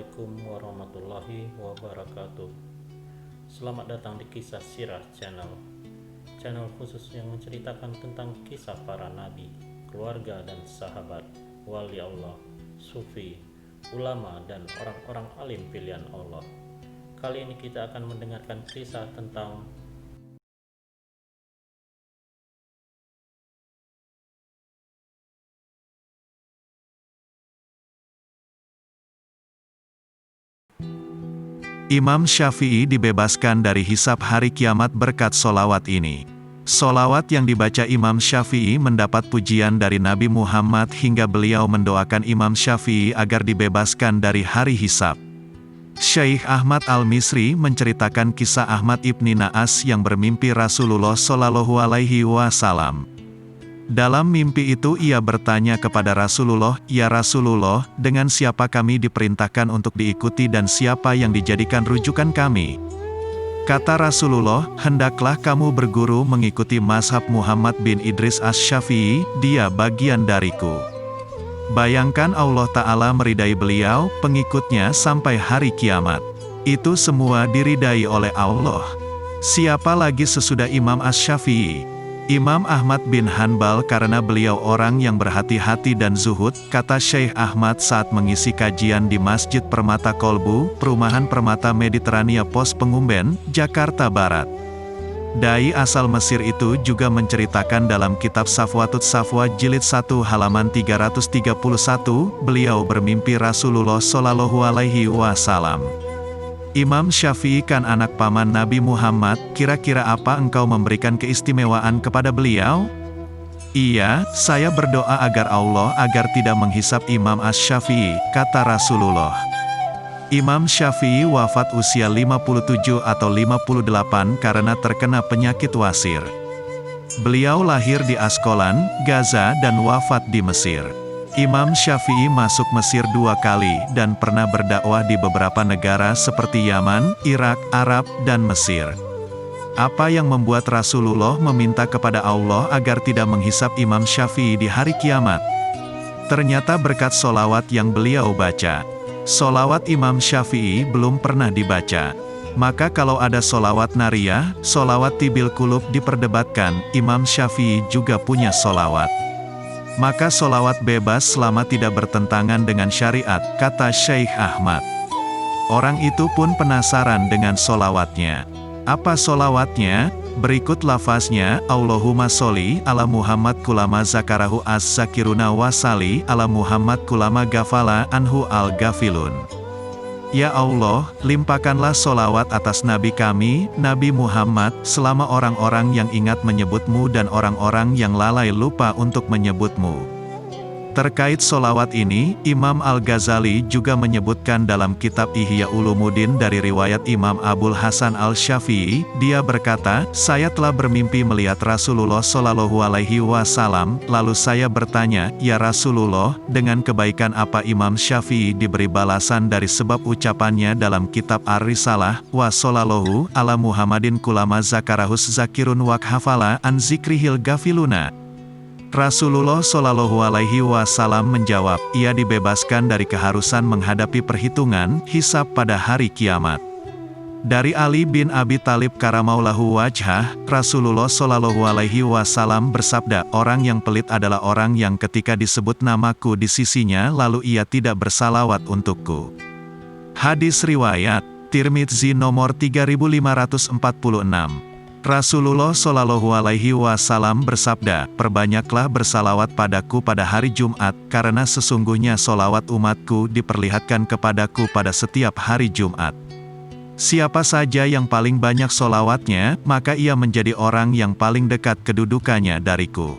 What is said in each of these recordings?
Assalamualaikum warahmatullahi wabarakatuh. Selamat datang di Kisah Sirah Channel khusus yang menceritakan tentang kisah para nabi, keluarga dan sahabat, wali Allah, sufi, ulama dan orang-orang alim pilihan Allah. Kali ini kita akan mendengarkan kisah tentang Imam Syafi'i dibebaskan dari hisab hari kiamat berkat solawat ini. Solawat yang dibaca Imam Syafi'i mendapat pujian dari Nabi Muhammad hingga beliau mendoakan Imam Syafi'i agar dibebaskan dari hari hisab. Syekh Ahmad Al-Misri menceritakan kisah Ahmad ibni Naas yang bermimpi Rasulullah Shallallahu Alaihi Wasallam. Dalam mimpi itu ia bertanya kepada Rasulullah, "Ya Rasulullah, dengan siapa kami diperintahkan untuk diikuti dan siapa yang dijadikan rujukan kami?" Kata Rasulullah, "Hendaklah kamu berguru mengikuti mazhab Muhammad bin Idris Asy-Syafi'i, dia bagian dariku." Bayangkan Allah Ta'ala meridai beliau, pengikutnya sampai hari kiamat. Itu semua diridai oleh Allah. Siapa lagi sesudah Imam Asy-Syafi'i? Imam Ahmad bin Hanbal karena beliau orang yang berhati-hati dan zuhud, kata Syekh Ahmad saat mengisi kajian di Masjid Permata Kolbu, Perumahan Permata Mediterania Pos Pengumben, Jakarta Barat. Dai asal Mesir itu juga menceritakan dalam kitab Safwatut Safwa jilid 1 halaman 331, beliau bermimpi Rasulullah Shallallahu Alaihi Wasallam. "Imam Syafi'i kan anak paman Nabi Muhammad, kira-kira apa engkau memberikan keistimewaan kepada beliau?" "Iya, saya berdoa agar Allah agar tidak menghisap Imam Asy-Syafi'i," kata Rasulullah. Imam Syafi'i wafat usia 57 atau 58 karena terkena penyakit wasir. Beliau lahir di Askolan, Gaza dan wafat di Mesir. Imam Syafi'i masuk Mesir 2 kali dan pernah berdakwah di beberapa negara seperti Yaman, Irak, Arab, dan Mesir. Apa yang membuat Rasulullah meminta kepada Allah agar tidak menghisap Imam Syafi'i di hari kiamat? Ternyata berkat solawat yang beliau baca. Solawat Imam Syafi'i belum pernah dibaca. Maka kalau ada solawat nariyah, solawat tibil kulub diperdebatkan, Imam Syafi'i juga punya solawat. Maka solawat bebas selama tidak bertentangan dengan syariat, kata Syekh Ahmad. Orang itu pun penasaran dengan solawatnya. Apa solawatnya? Berikut lafaznya, Allahumma sholli ala Muhammad kulama zakarahu az-zakiruna wasali ala Muhammad kulama gafala anhu al-gafilun. Ya Allah, limpahkanlah solawat atas Nabi kami, Nabi Muhammad, selama orang-orang yang ingat menyebut-Mu dan orang-orang yang lalai lupa untuk menyebut-Mu. Terkait solawat ini, Imam Al-Ghazali juga menyebutkan dalam kitab Ihya Ulumuddin dari riwayat Imam Abul Hasan Al-Syafi'i, dia berkata, "Saya telah bermimpi melihat Rasulullah Shallallahu Alaihi Wasallam, lalu saya bertanya, 'Ya Rasulullah, dengan kebaikan apa Imam Syafi'i diberi balasan dari sebab ucapannya dalam kitab Ar-Risalah, wa shallallahu ala Muhammadin kulama zakarahus zakirun wakhafala an zikrihil gafiluna?' Rasulullah Shallallahu Alaihi Wasallam menjawab, ia dibebaskan dari keharusan menghadapi perhitungan, hisab pada hari kiamat. Dari Ali bin Abi Thalib karamaulahu wajhah, Rasulullah Shallallahu Alaihi Wasallam bersabda, orang yang pelit adalah orang yang ketika disebut namaku di sisinya lalu ia tidak bersalawat untukku. Hadis riwayat Tirmidzi nomor 3546. Rasulullah Shallallahu Alaihi Wasallam bersabda, perbanyaklah bersalawat padaku pada hari Jumat, karena sesungguhnya solawat umatku diperlihatkan kepadaku pada setiap hari Jumat. Siapa saja yang paling banyak solawatnya, maka ia menjadi orang yang paling dekat kedudukannya dariku.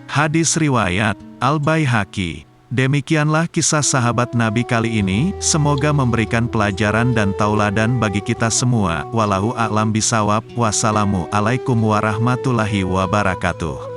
Hadis riwayat Al-Baihaqi. Demikianlah kisah sahabat Nabi kali ini, semoga memberikan pelajaran dan tauladan bagi kita semua. Wallahu a'lam bishawab. Wassalamu alaikum warahmatullahi wabarakatuh.